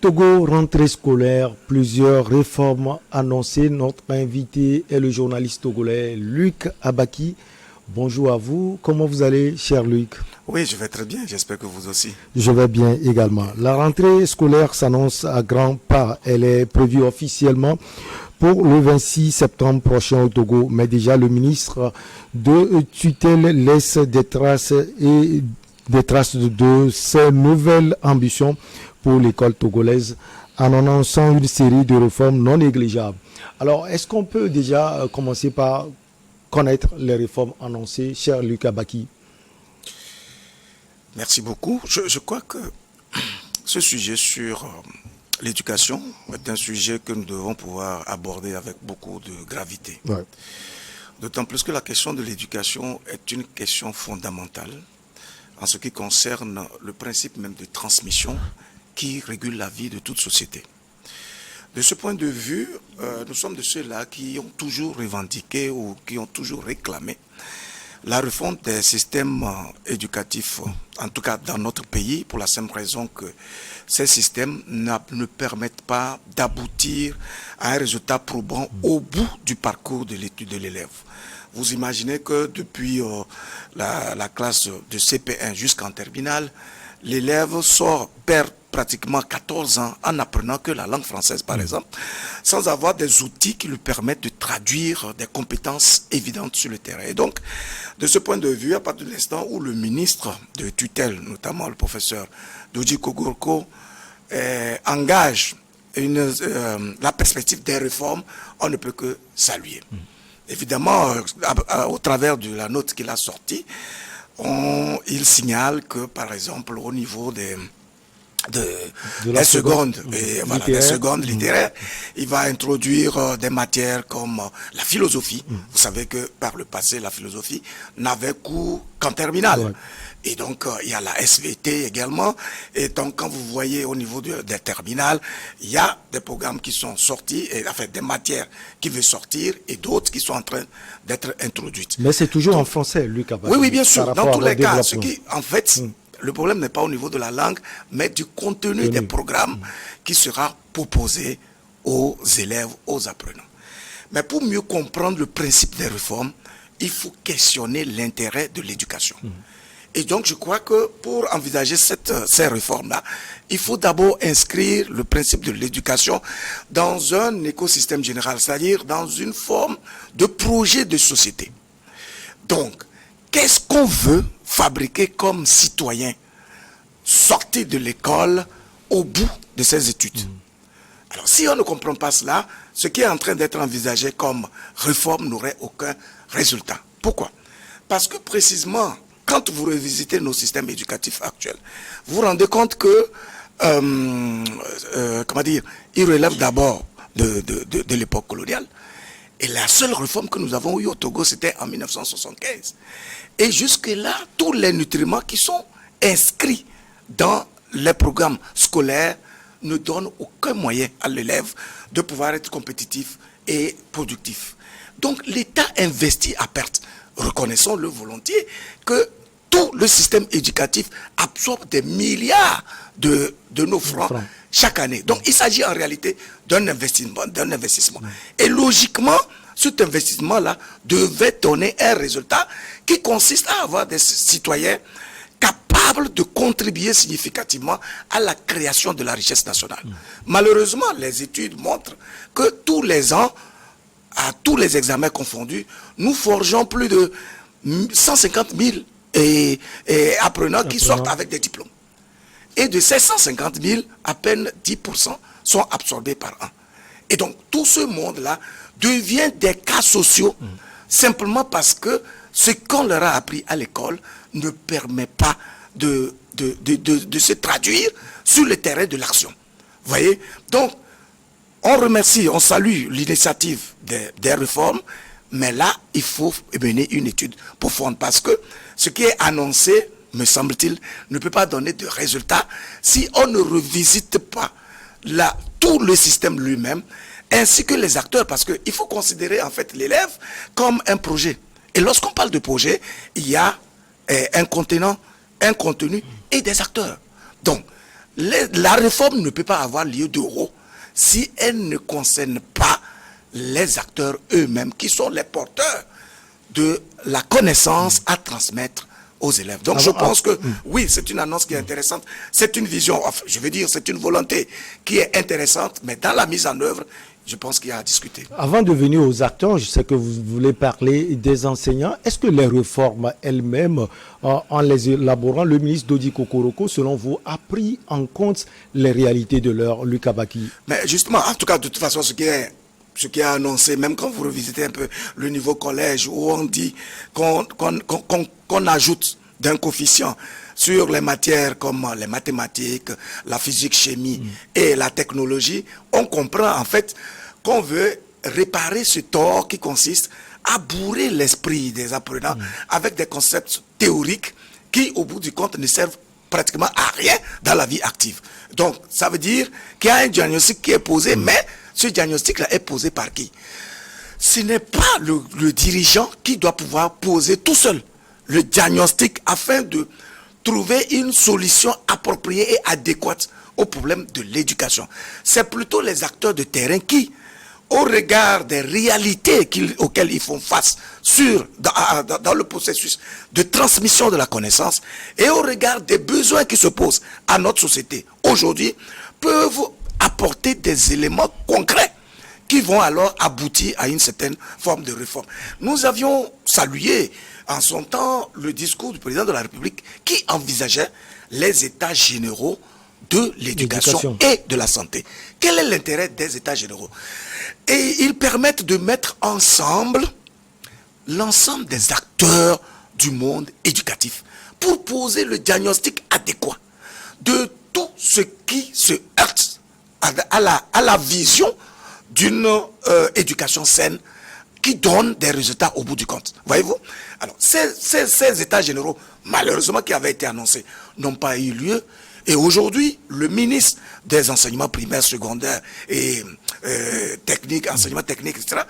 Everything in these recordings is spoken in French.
Togo, rentrée scolaire, plusieurs réformes annoncées. Notre invité est le journaliste togolais Luc Abaki. Bonjour à vous. Comment vous allez, cher Luc? Oui, je vais très bien. J'espère que vous aussi. Je vais bien également. La rentrée scolaire s'annonce à grands pas. Elle est prévue officiellement pour le 26 septembre prochain au Togo. Mais déjà, le ministre de tutelle laisse des traces de ses nouvelles ambitions pour l'école togolaise en annonçant une série de réformes non négligeables. Alors, est-ce qu'on peut déjà commencer par connaître les réformes annoncées, cher Luc Abaki? Merci beaucoup. Je crois que ce sujet sur l'éducation est un sujet que nous devons pouvoir aborder avec beaucoup de gravité. Ouais. D'autant plus que la question de l'éducation est une question fondamentale en ce qui concerne le principe même de transmission qui régule la vie de toute société. De ce point de vue, nous sommes de ceux-là qui ont toujours revendiqué ou qui ont toujours réclamé la réforme des systèmes éducatifs, en tout cas dans notre pays, pour la simple raison que ces systèmes ne permettent pas d'aboutir à un résultat probant au bout du parcours de l'étude de l'élève. Vous imaginez que depuis la classe de CP1 jusqu'en terminale, l'élève perd pratiquement 14 ans en apprenant que la langue française, par exemple, sans avoir des outils qui lui permettent de traduire des compétences évidentes sur le terrain. Et donc, de ce point de vue, à partir de l'instant où le ministre de tutelle, notamment le professeur Doji Kogorko, engage la perspective des réformes, on ne peut que saluer. Évidemment, au travers de la note qu'il a sortie, il signale que, par exemple, au niveau des secondes littéraires, il va introduire des matières comme la philosophie. Vous savez que par le passé, la philosophie n'avait cours qu'en terminale. Ouais. Et donc, il y a la SVT également. Et donc, quand vous voyez au niveau des terminales, il y a des programmes qui sont sortis, enfin des matières qui veulent sortir et d'autres qui sont en train d'être introduites. Mais c'est toujours en français, Luc Abaki. Oui, bien sûr. Dans tous les cas, ce qui, en fait, le problème n'est pas au niveau de la langue, mais du contenu des programmes qui sera proposé aux élèves, aux apprenants. Mais pour mieux comprendre le principe des réformes, il faut questionner l'intérêt de l'éducation. Et donc, je crois que pour envisager ces réformes-là, il faut d'abord inscrire le principe de l'éducation dans un écosystème général, c'est-à-dire dans une forme de projet de société. Donc, qu'est-ce qu'on veut fabriquer comme citoyen sorti de l'école au bout de ses études? Alors, si on ne comprend pas cela, ce qui est en train d'être envisagé comme réforme n'aurait aucun résultat. Pourquoi? Parce que précisément, quand vous revisitez nos systèmes éducatifs actuels, vous vous rendez compte que, ils relèvent d'abord de l'époque coloniale. Et la seule réforme que nous avons eue au Togo, c'était en 1975. Et jusque-là, tous les nutriments qui sont inscrits dans les programmes scolaires ne donnent aucun moyen à l'élève de pouvoir être compétitif et productif. Donc l'État investit à perte. Reconnaissons-le volontiers que tout le système éducatif absorbe des milliards de nos francs chaque année. Donc il s'agit en réalité d'un investissement. Et logiquement, cet investissement-là devait donner un résultat qui consiste à avoir des citoyens capables de contribuer significativement à la création de la richesse nationale. Malheureusement, les études montrent que tous les ans, à tous les examens confondus, nous forgeons plus de 150 000 apprenants qui sortent avec des diplômes. Et de ces 150 000, à peine 10% sont absorbés par an. Et donc, tout ce monde-là devient des cas sociaux simplement parce que ce qu'on leur a appris à l'école ne permet pas de se traduire sur le terrain de l'action. Vous voyez? Donc, on remercie, on salue l'initiative des réformes, mais là, il faut mener une étude profonde parce que ce qui est annoncé, me semble-t-il, ne peut pas donner de résultats si on ne revisite pas tout le système lui-même, ainsi que les acteurs, parce qu'il faut considérer en fait l'élève comme un projet. Et lorsqu'on parle de projet, il y a un contenant, un contenu et des acteurs. Donc, la réforme ne peut pas avoir lieu d'euro si elle ne concerne pas les acteurs eux-mêmes qui sont les porteurs de la connaissance à transmettre aux élèves. Donc je pense que oui, c'est une annonce qui est intéressante, c'est une vision, enfin, je veux dire, c'est une volonté qui est intéressante, mais dans la mise en œuvre, je pense qu'il y a à discuter. Avant de venir aux acteurs, je sais que vous voulez parler des enseignants. Est-ce que les réformes elles-mêmes, en les élaborant, le ministre Dodi Kokoroko, selon vous, a pris en compte les réalités de l'heure, Lucas Baki? Mais justement, en tout cas, de toute façon, ce qui est annoncé, même quand vous revisitez un peu le niveau collège, où on dit qu'on ajoute d'un coefficient sur les matières comme les mathématiques, la physique, chimie et la technologie, on comprend en fait qu'on veut réparer ce tort qui consiste à bourrer l'esprit des apprenants avec des concepts théoriques qui, au bout du compte, ne servent pratiquement à rien dans la vie active. Donc, ça veut dire qu'il y a un diagnostic qui est posé, mais ce diagnostic-là est posé par qui? Ce n'est pas le dirigeant qui doit pouvoir poser tout seul le diagnostic afin de trouver une solution appropriée et adéquate au problème de l'éducation. C'est plutôt les acteurs de terrain qui, au regard des réalités auxquelles ils font face dans le processus de transmission de la connaissance et au regard des besoins qui se posent à notre société aujourd'hui, peuvent apporter des éléments concrets qui vont alors aboutir à une certaine forme de réforme. Nous avions salué en son temps le discours du président de la République qui envisageait les états généraux de l'éducation et de la santé. Quel est l'intérêt des états généraux? Et ils permettent de mettre ensemble l'ensemble des acteurs du monde éducatif pour poser le diagnostic adéquat de tout ce qui se heurte à la vision d'une éducation saine qui donne des résultats au bout du compte. Voyez-vous? Alors, ces états généraux, malheureusement, qui avaient été annoncés, n'ont pas eu lieu. Et aujourd'hui, le ministre des enseignements primaires, secondaires et techniques, enseignements techniques, etc.,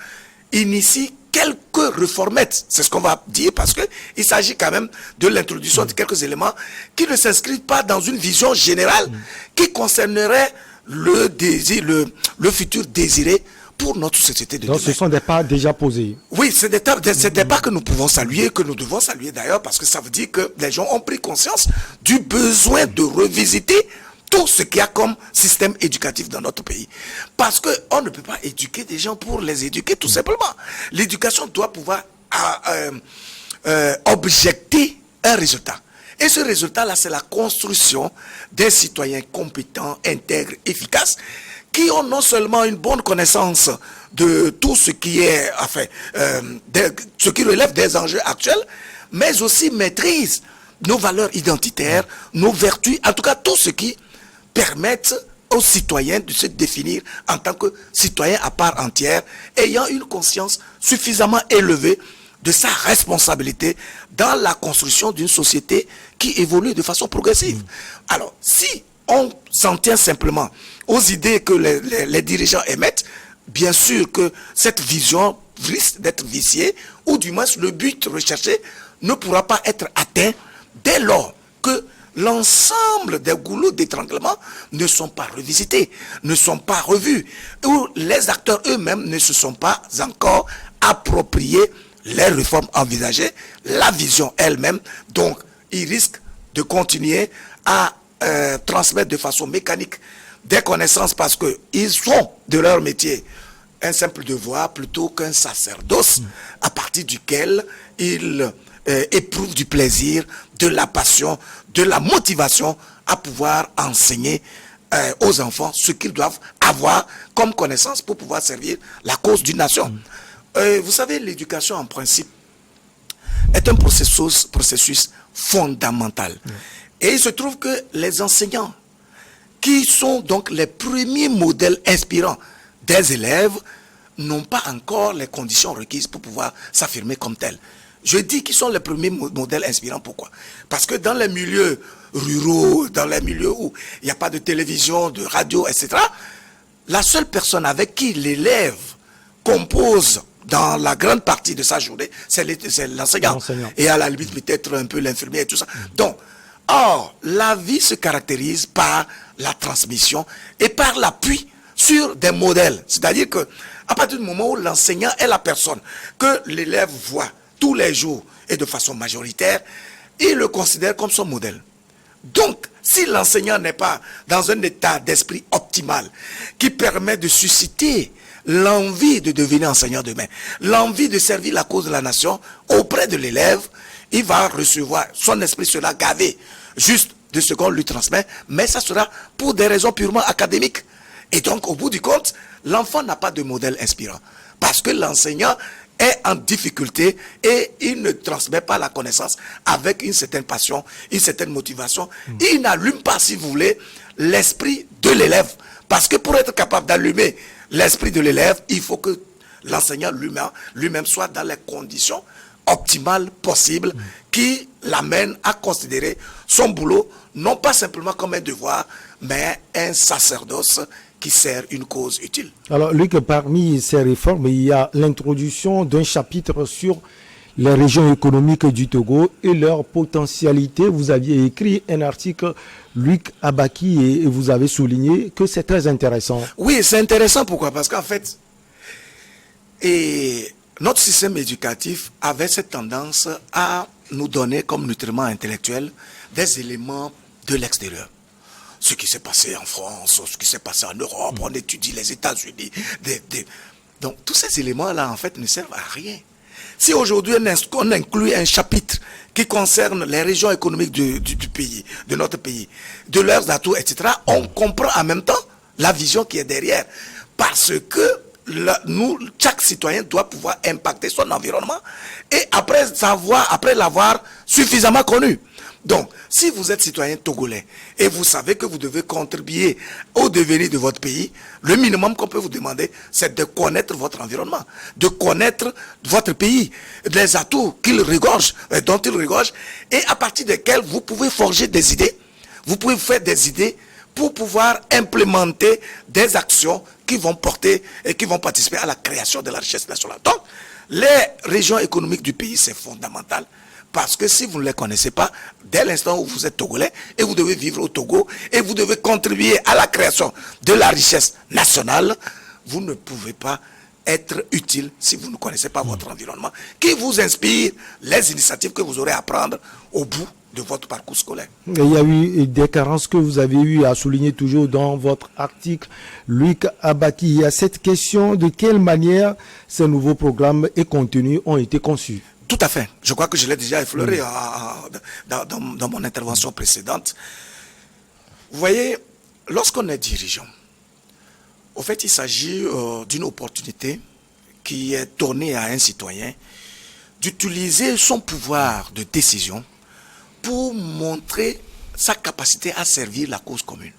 initie quelques réformettes. C'est ce qu'on va dire parce qu'il s'agit quand même de l'introduction de quelques éléments qui ne s'inscrivent pas dans une vision générale qui concernerait le désir, le futur désiré pour notre société de demain. Donc ce sont des pas déjà posés. Oui, c'est des pas que nous pouvons saluer, que nous devons saluer d'ailleurs, parce que ça veut dire que les gens ont pris conscience du besoin de revisiter tout ce qu'il y a comme système éducatif dans notre pays. Parce qu'on ne peut pas éduquer des gens pour les éduquer tout simplement. L'éducation doit pouvoir objecter un résultat. Et ce résultat-là, c'est la construction des citoyens compétents, intègres, efficaces, qui ont non seulement une bonne connaissance de tout ce qui est, enfin, ce qui relève des enjeux actuels, mais aussi maîtrisent nos valeurs identitaires, nos vertus, en tout cas tout ce qui permettent aux citoyens de se définir en tant que citoyens à part entière, ayant une conscience suffisamment élevée de sa responsabilité dans la construction d'une société qui évolue de façon progressive. Alors, si on s'en tient simplement aux idées que les dirigeants émettent, bien sûr que cette vision risque d'être viciée, ou du moins le but recherché ne pourra pas être atteint dès lors que l'ensemble des goulots d'étranglement ne sont pas revisités, ne sont pas revus, ou les acteurs eux-mêmes ne se sont pas encore appropriés les réformes envisagées, la vision elle-même. Donc, ils risquent de continuer à transmettre de façon mécanique des connaissances parce qu'ils font de leur métier un simple devoir plutôt qu'un sacerdoce à partir duquel ils éprouvent du plaisir, de la passion, de la motivation à pouvoir enseigner aux enfants ce qu'ils doivent avoir comme connaissance pour pouvoir servir la cause d'une nation. Vous savez, l'éducation en principe est un processus fondamental. Et il se trouve que les enseignants, qui sont donc les premiers modèles inspirants des élèves, n'ont pas encore les conditions requises pour pouvoir s'affirmer comme tels. Je dis qu'ils sont les premiers modèles inspirants. Pourquoi? Parce que dans les milieux ruraux, dans les milieux où il n'y a pas de télévision, de radio, etc., la seule personne avec qui l'élève compose dans la grande partie de sa journée, c'est l'enseignant. Et à la limite, peut-être un peu l'infirmier et tout ça. Donc, or, la vie se caractérise par la transmission et par l'appui sur des modèles. C'est-à-dire que à partir du moment où l'enseignant est la personne que l'élève voit tous les jours et de façon majoritaire, il le considère comme son modèle. Donc, si l'enseignant n'est pas dans un état d'esprit optimal qui permet de susciter l'envie de devenir enseignant demain, l'envie de servir la cause de la nation auprès de l'élève, il va recevoir, son esprit sera gavé juste de ce qu'on lui transmet, mais ça sera pour des raisons purement académiques. Et donc, au bout du compte, l'enfant n'a pas de modèle inspirant. Parce que l'enseignant est en difficulté et il ne transmet pas la connaissance avec une certaine passion, une certaine motivation. Il n'allume pas, si vous voulez, l'esprit de l'élève. Parce que pour être capable d'allumer l'esprit de l'élève, il faut que l'enseignant lui-même soit dans les conditions optimales possibles qui l'amènent à considérer son boulot non pas simplement comme un devoir, mais un sacerdoce qui sert une cause utile. Alors, Luc, parmi ces réformes, il y a l'introduction d'un chapitre sur les régions économiques du Togo et leur potentialité. Vous aviez écrit un article, Luc Abaki, et vous avez souligné que c'est très intéressant. Oui, c'est intéressant. Pourquoi? Parce qu'en fait, notre système éducatif avait cette tendance à nous donner comme nutriments intellectuels des éléments de l'extérieur. Ce qui s'est passé en France, ce qui s'est passé en Europe, on étudie les États-Unis. Donc, tous ces éléments-là, en fait, ne servent à rien. Si aujourd'hui, on inclut un chapitre qui concerne les régions économiques du pays, de notre pays, de leurs atouts, etc., on comprend en même temps la vision qui est derrière. Parce que chaque citoyen doit pouvoir impacter son environnement et après l'avoir suffisamment connu. Donc, si vous êtes citoyen togolais et vous savez que vous devez contribuer au devenir de votre pays, le minimum qu'on peut vous demander, c'est de connaître votre environnement, de connaître votre pays, les atouts dont il regorge, et à partir desquels vous pouvez forger des idées, vous pouvez faire des idées pour pouvoir implémenter des actions qui vont porter et qui vont participer à la création de la richesse nationale. Donc, les régions économiques du pays, c'est fondamental. Parce que si vous ne les connaissez pas, dès l'instant où vous êtes togolais et vous devez vivre au Togo et vous devez contribuer à la création de la richesse nationale, vous ne pouvez pas être utile si vous ne connaissez pas votre environnement, qui vous inspire les initiatives que vous aurez à prendre au bout de votre parcours scolaire. Il y a eu des carences que vous avez eu à souligner toujours dans votre article, Luc Abaki. Il y a cette question de quelle manière ces nouveaux programmes et contenus ont été conçus. Tout à fait. Je crois que je l'ai déjà effleuré dans mon intervention précédente. Vous voyez, lorsqu'on est dirigeant, au fait, il s'agit d'une opportunité qui est donnée à un citoyen d'utiliser son pouvoir de décision pour montrer sa capacité à servir la cause commune.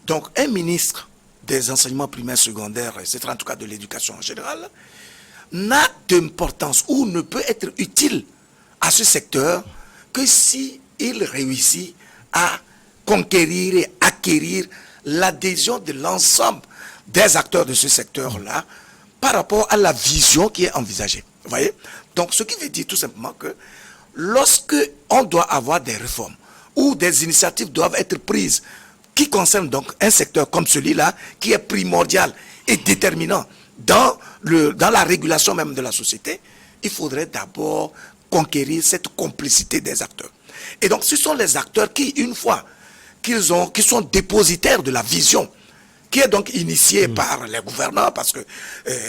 Donc, un ministre des enseignements primaires, secondaires, etc., en tout cas de l'éducation en général, n'a d'importance ou ne peut être utile à ce secteur que si il réussit à conquérir et acquérir l'adhésion de l'ensemble des acteurs de ce secteur-là par rapport à la vision qui est envisagée. Vous voyez? Donc, ce qui veut dire tout simplement que lorsque on doit avoir des réformes ou des initiatives doivent être prises qui concernent donc un secteur comme celui-là qui est primordial et déterminant dans la régulation même de la société, il faudrait d'abord conquérir cette complicité des acteurs. Et donc, ce sont les acteurs qui, une fois qui sont dépositaires de la vision, qui est donc initiée par les gouvernants, parce que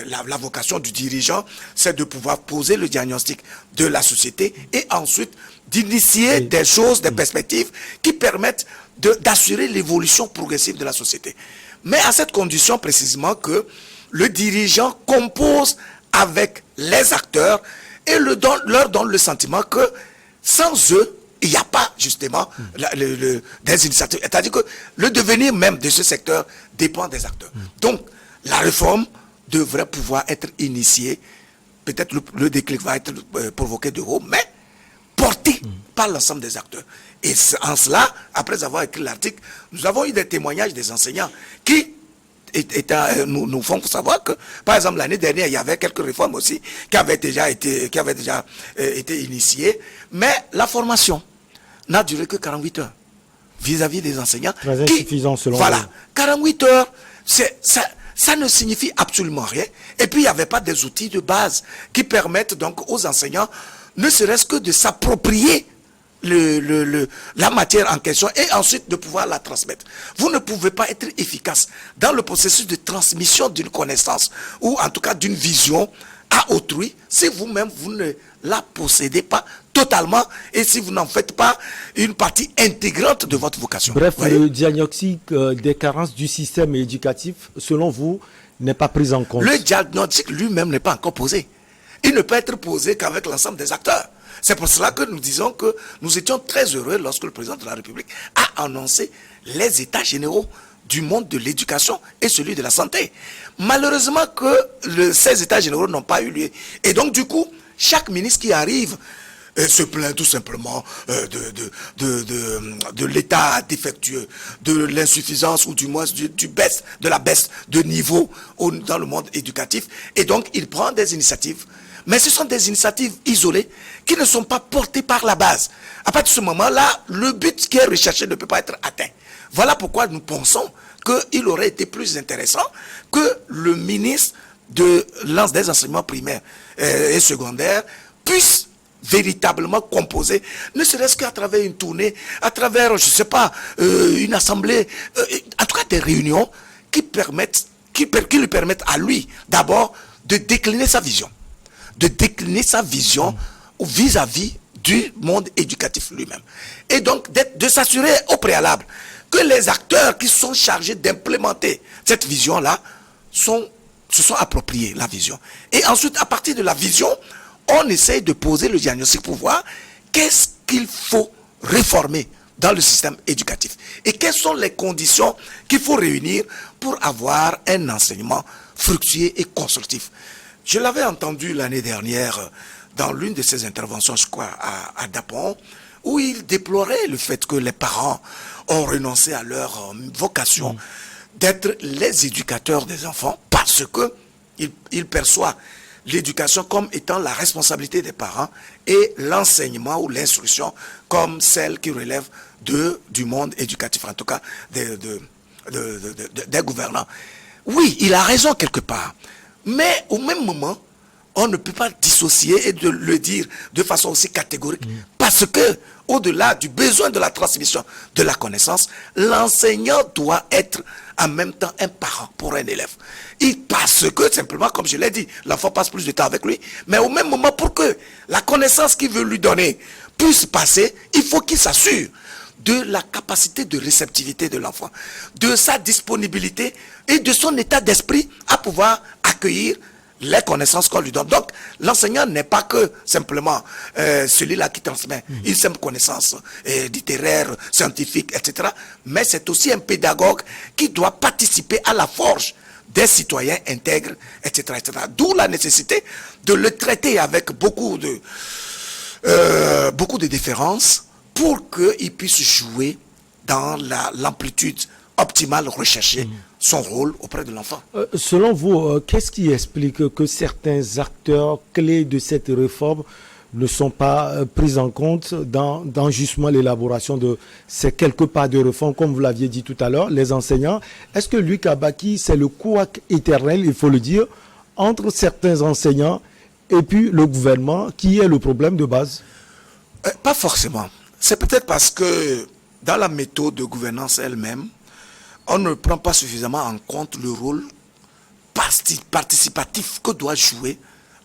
la vocation du dirigeant, c'est de pouvoir poser le diagnostic de la société et ensuite d'initier des choses, des perspectives qui permettent d'assurer l'évolution progressive de la société. Mais à cette condition précisément que le dirigeant compose avec les acteurs et leur donne le sentiment que sans eux, il n'y a pas justement des initiatives. C'est-à-dire que le devenir même de ce secteur dépend des acteurs. Donc, la réforme devrait pouvoir être initiée. Peut-être le déclic va être provoqué de haut, mais porté par l'ensemble des acteurs. Et en cela, après avoir écrit l'article, nous avons eu des témoignages des enseignants qui nous font savoir que, par exemple, l'année dernière, il y avait quelques réformes aussi qui avaient déjà été initiées, mais la formation n'a duré que 48 heures. vis-à-vis des enseignants. Très insuffisant selon Voilà, vous. 48 heures, ça ne signifie absolument rien. Et puis, il n'y avait pas des outils de base qui permettent donc aux enseignants, ne serait-ce que de s'approprier la matière en question et ensuite de pouvoir la transmettre. Vous ne pouvez pas être efficace dans le processus de transmission d'une connaissance ou en tout cas d'une vision à autrui si vous-même vous ne la possédez pas totalement et si vous n'en faites pas une partie intégrante de votre vocation. Bref, Voyez? le diagnostic des carences du système éducatif, selon vous, n'est pas pris en compte. Le diagnostic lui-même n'est pas encore posé. Il ne peut être posé qu'avec l'ensemble des acteurs. C'est pour cela que nous disons que nous étions très heureux lorsque le président de la République a annoncé les états généraux du monde de l'éducation et celui de la santé. Malheureusement que ces états généraux n'ont pas eu lieu. Et donc du coup, chaque ministre qui arrive se plaint tout simplement de l'état défectueux, de l'insuffisance ou du moins de la baisse de niveau dans le monde éducatif. Et donc il prend des initiatives. Mais ce sont des initiatives isolées qui ne sont pas portées par la base. À partir de ce moment-là, le but qui est recherché ne peut pas être atteint. Voilà pourquoi nous pensons qu'il aurait été plus intéressant que le ministre des enseignements primaires et secondaires puisse véritablement composer, ne serait-ce qu'à travers une tournée, à travers, je ne sais pas, une assemblée, en tout cas des réunions qui lui permettent à lui, d'abord, de décliner sa vision. De décliner sa vision vis-à-vis du monde éducatif lui-même. Et donc, de s'assurer au préalable que les acteurs qui sont chargés d'implémenter cette vision-là se sont appropriés la vision. Et ensuite, à partir de la vision, on essaye de poser le diagnostic pour voir qu'est-ce qu'il faut réformer dans le système éducatif. Et quelles sont les conditions qu'il faut réunir pour avoir un enseignement fructueux et constructif. Je l'avais entendu l'année dernière dans l'une de ses interventions, je crois, à Dapon, où il déplorait le fait que les parents ont renoncé à leur vocation d'être les éducateurs des enfants parce que il perçoit l'éducation comme étant la responsabilité des parents et l'enseignement ou l'instruction comme celle qui relève du monde éducatif, en tout cas des gouvernants. Oui, il a raison quelque part. Mais au même moment, on ne peut pas dissocier et de le dire de façon aussi catégorique. Parce que, au-delà du besoin de la transmission de la connaissance, l'enseignant doit être en même temps un parent pour un élève. Parce que, simplement, comme je l'ai dit, l'enfant passe plus de temps avec lui. Mais au même moment, pour que la connaissance qu'il veut lui donner puisse passer, il faut qu'il s'assure de la capacité de réceptivité de l'enfant, de sa disponibilité et de son état d'esprit à pouvoir accueillir les connaissances qu'on lui donne. Donc, l'enseignant n'est pas que simplement celui-là qui transmet une simple connaissance littéraire, scientifique, etc. Mais c'est aussi un pédagogue qui doit participer à la forge des citoyens intègres, etc., etc. D'où la nécessité de le traiter avec beaucoup de déférence pour qu'il puisse jouer dans l'amplitude optimale recherchée son rôle auprès de l'enfant. Selon vous, qu'est-ce qui explique que certains acteurs clés de cette réforme ne sont pas pris en compte dans justement l'élaboration de ces quelques pas de réforme, comme vous l'aviez dit tout à l'heure, les enseignants? Est-ce que Louis Kabaki, c'est le couac éternel, il faut le dire, entre certains enseignants et puis le gouvernement, qui est le problème de base? Pas forcément. C'est peut-être parce que dans la méthode de gouvernance elle-même, on ne prend pas suffisamment en compte le rôle participatif que doivent jouer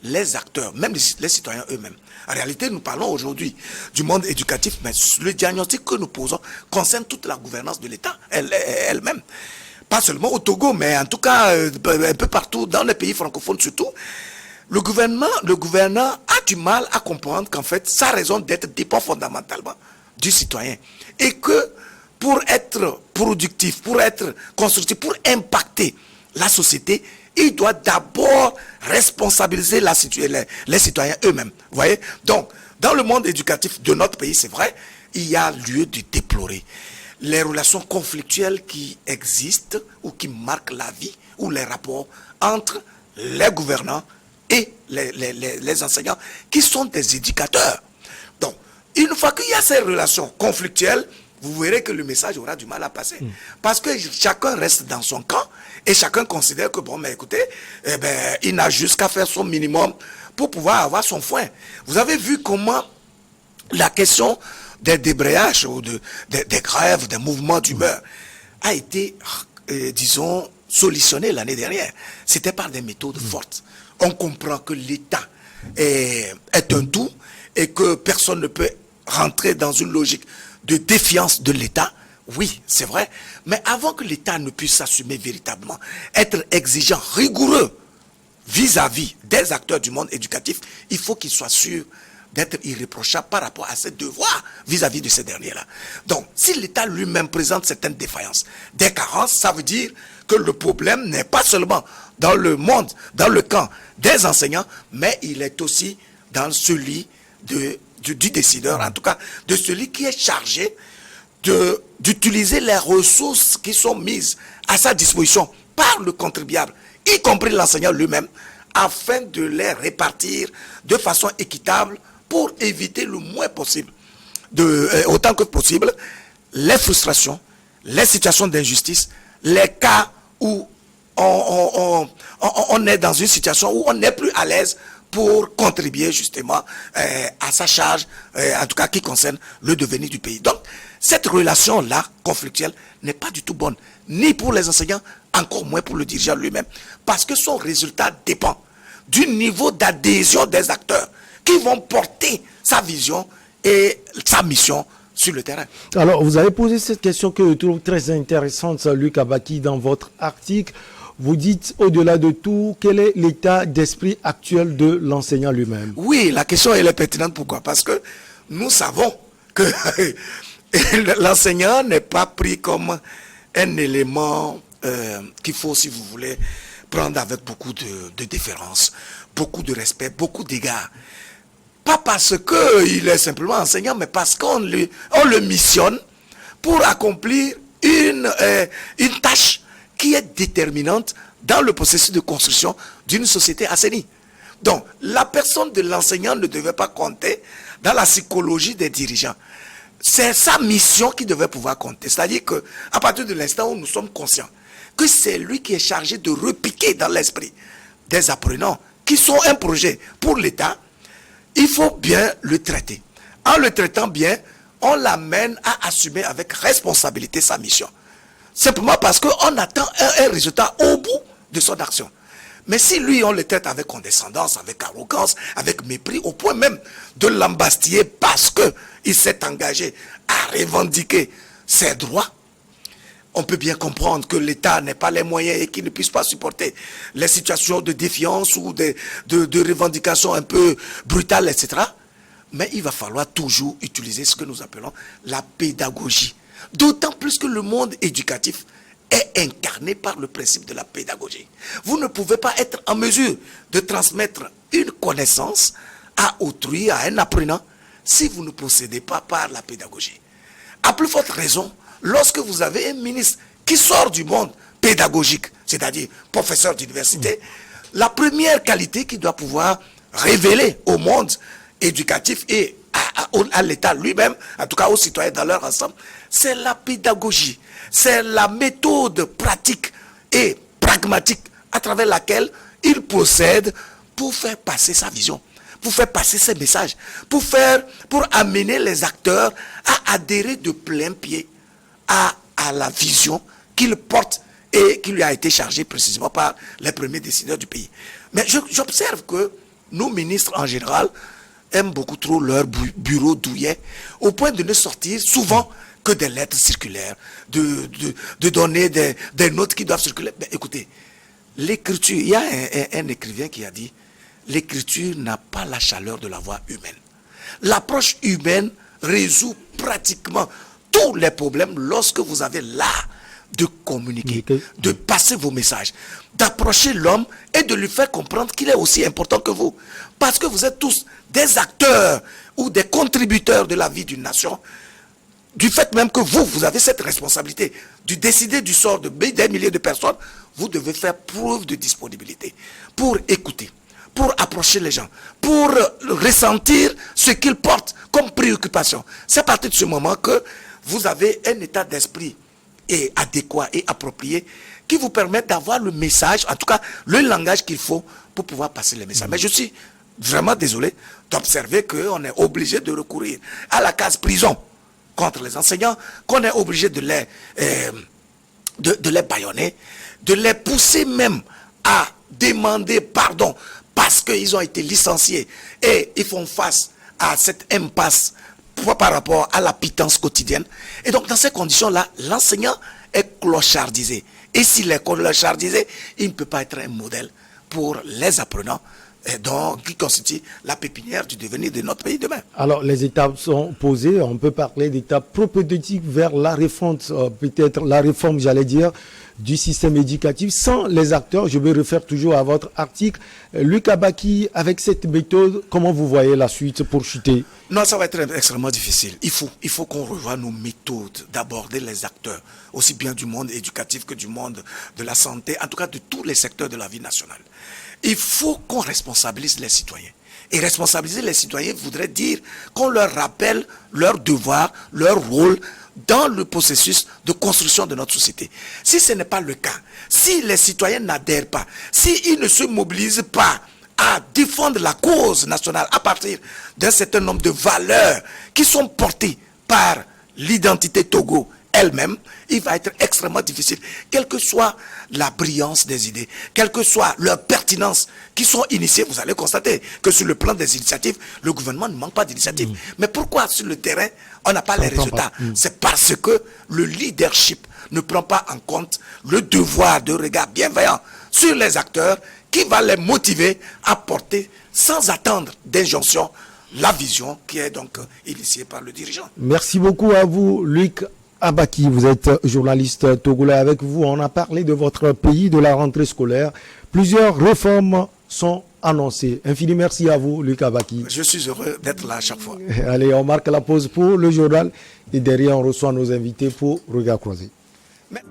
les acteurs, même les citoyens eux-mêmes. En réalité, nous parlons aujourd'hui du monde éducatif, mais le diagnostic que nous posons concerne toute la gouvernance de l'État elle-même. Pas seulement au Togo, mais en tout cas un peu partout, dans les pays francophones surtout. Le gouvernant a du mal à comprendre qu'en fait, sa raison d'être dépend fondamentalement du citoyen. Et que pour être productif, pour être constructif, pour impacter la société, il doit d'abord responsabiliser les citoyens eux-mêmes. Vous voyez? Donc, dans le monde éducatif de notre pays, c'est vrai, il y a lieu de déplorer les relations conflictuelles qui existent ou qui marquent la vie ou les rapports entre les gouvernants et les enseignants qui sont des éducateurs. Donc, une fois qu'il y a ces relations conflictuelles, vous verrez que le message aura du mal à passer. Parce que chacun reste dans son camp et chacun considère que, bon, mais écoutez, il n'a juste qu'à faire son minimum pour pouvoir avoir son foin. Vous avez vu comment la question des débrayages ou des grèves, des mouvements d'humeur a été, disons, solutionnée l'année dernière. C'était par des méthodes fortes. On comprend que l'État est un tout et que personne ne peut rentrer dans une logique de défiance de l'État. Oui, c'est vrai. Mais avant que l'État ne puisse s'assumer véritablement, être exigeant, rigoureux vis-à-vis des acteurs du monde éducatif, il faut qu'il soit sûr d'être irréprochable par rapport à ses devoirs vis-à-vis de ces derniers-là. Donc, si l'État lui-même présente certaines défaillances, des carences, ça veut dire que le problème n'est pas seulement dans le monde, dans le camp des enseignants, mais il est aussi dans celui du décideur, en tout cas, de celui qui est chargé d'utiliser les ressources qui sont mises à sa disposition par le contribuable, y compris l'enseignant lui-même, afin de les répartir de façon équitable pour éviter le moins possible, autant que possible, les frustrations, les situations d'injustice, les cas où on est dans une situation où on n'est plus à l'aise pour contribuer justement à sa charge, en tout cas qui concerne le devenir du pays. Donc, cette relation-là, conflictuelle, n'est pas du tout bonne, ni pour les enseignants, encore moins pour le dirigeant lui-même, parce que son résultat dépend du niveau d'adhésion des acteurs qui vont porter sa vision et sa mission sur le terrain. Alors, vous avez posé cette question que je trouve très intéressante, Luc Abaki, dans votre article. Vous dites, au-delà de tout, quel est l'état d'esprit actuel de l'enseignant lui-même? Oui, la question elle est pertinente. Pourquoi? Parce que nous savons que l'enseignant n'est pas pris comme un élément qu'il faut, si vous voulez, prendre avec beaucoup de déférence, beaucoup de respect, beaucoup d'égards. Pas parce qu'il est simplement enseignant, mais parce qu'on le missionne pour accomplir une tâche qui est déterminante dans le processus de construction d'une société assainie. Donc, la personne de l'enseignant ne devait pas compter dans la psychologie des dirigeants. C'est sa mission qui devait pouvoir compter. C'est-à-dire qu'à partir de l'instant où nous sommes conscients que c'est lui qui est chargé de repiquer dans l'esprit des apprenants qui sont un projet pour l'État, il faut bien le traiter. En le traitant bien, on l'amène à assumer avec responsabilité sa mission. Simplement parce qu'on attend un résultat au bout de son action. Mais si lui, on le traite avec condescendance, avec arrogance, avec mépris, au point même de l'embastiller parce qu'il s'est engagé à revendiquer ses droits, on peut bien comprendre que l'État n'ait pas les moyens et qu'il ne puisse pas supporter les situations de défiance ou de revendications un peu brutales, etc. Mais il va falloir toujours utiliser ce que nous appelons la pédagogie. D'autant plus que le monde éducatif est incarné par le principe de la pédagogie. Vous ne pouvez pas être en mesure de transmettre une connaissance à autrui, à un apprenant, si vous ne procédez pas par la pédagogie. À plus forte raison, lorsque vous avez un ministre qui sort du monde pédagogique, c'est-à-dire professeur d'université, la première qualité qu'il doit pouvoir révéler au monde éducatif et à l'État lui-même, en tout cas aux citoyens dans leur ensemble, c'est la pédagogie. C'est la méthode pratique et pragmatique à travers laquelle il procède pour faire passer sa vision, pour faire passer ses messages, pour amener les acteurs à adhérer de plein pied à la vision qu'il porte et qui lui a été chargée précisément par les premiers décideurs du pays. Mais j'observe que nos ministres en général aiment beaucoup trop leur bureau douillet, au point de ne sortir souvent que des lettres circulaires, de donner des notes qui doivent circuler. Mais écoutez, l'écriture, il y a un écrivain qui a dit, l'écriture n'a pas la chaleur de la voix humaine. L'approche humaine résout pratiquement tous les problèmes lorsque vous avez l'art de communiquer, de passer vos messages, d'approcher l'homme et de lui faire comprendre qu'il est aussi important que vous. Parce que vous êtes tous des acteurs ou des contributeurs de la vie d'une nation, du fait même que vous avez cette responsabilité de décider du sort des milliers de personnes, vous devez faire preuve de disponibilité pour écouter, pour approcher les gens, pour ressentir ce qu'ils portent comme préoccupation. C'est à partir de ce moment que vous avez un état d'esprit et adéquat et approprié qui vous permet d'avoir le message, en tout cas le langage qu'il faut pour pouvoir passer les messages. Mais je suis vraiment désolé d'observer qu'on est obligé de recourir à la case prison contre les enseignants, qu'on est obligé de les bâillonner, de les pousser même à demander pardon parce qu'ils ont été licenciés et ils font face à cette impasse par rapport à la pitance quotidienne. Et donc dans ces conditions-là, l'enseignant est clochardisé. Et s'il est clochardisé, il ne peut pas être un modèle pour les apprenants, donc, qui constitue la pépinière du devenir de notre pays demain. Alors, les étapes sont posées. On peut parler d'étapes propédeutiques vers la réforme, peut-être la réforme, j'allais dire, du système éducatif sans les acteurs. Je vais refaire toujours à votre article. Luc Abaki, avec cette méthode, comment vous voyez la suite pour chuter? Non, ça va être extrêmement difficile. Il faut qu'on revoie nos méthodes d'aborder les acteurs, aussi bien du monde éducatif que du monde de la santé, en tout cas de tous les secteurs de la vie nationale. Il faut qu'on responsabilise les citoyens. Et responsabiliser les citoyens voudrait dire qu'on leur rappelle leurs devoirs, leur rôle dans le processus de construction de notre société. Si ce n'est pas le cas, si les citoyens n'adhèrent pas, s'ils ne se mobilisent pas à défendre la cause nationale à partir d'un certain nombre de valeurs qui sont portées par l'identité Togo elle-même, il va être extrêmement difficile, quelle que soit la brillance des idées, quelle que soit leur pertinence, qui sont initiées. Vous allez constater que sur le plan des initiatives, le gouvernement ne manque pas d'initiatives. Mais pourquoi sur le terrain, on n'a pas les résultats? C'est parce que le leadership ne prend pas en compte le devoir de regard bienveillant sur les acteurs qui va les motiver à porter, sans attendre d'injonction, la vision qui est donc initiée par le dirigeant. Merci beaucoup à vous, Luc Abaki. Vous êtes journaliste togolais. Avec vous, on a parlé de votre pays, de la rentrée scolaire. Plusieurs réformes sont annoncées. Infini merci à vous, Luc Abaki. Je suis heureux d'être là à chaque fois. Allez, on marque la pause pour le journal et derrière, on reçoit nos invités pour Regard Croisé. Mais...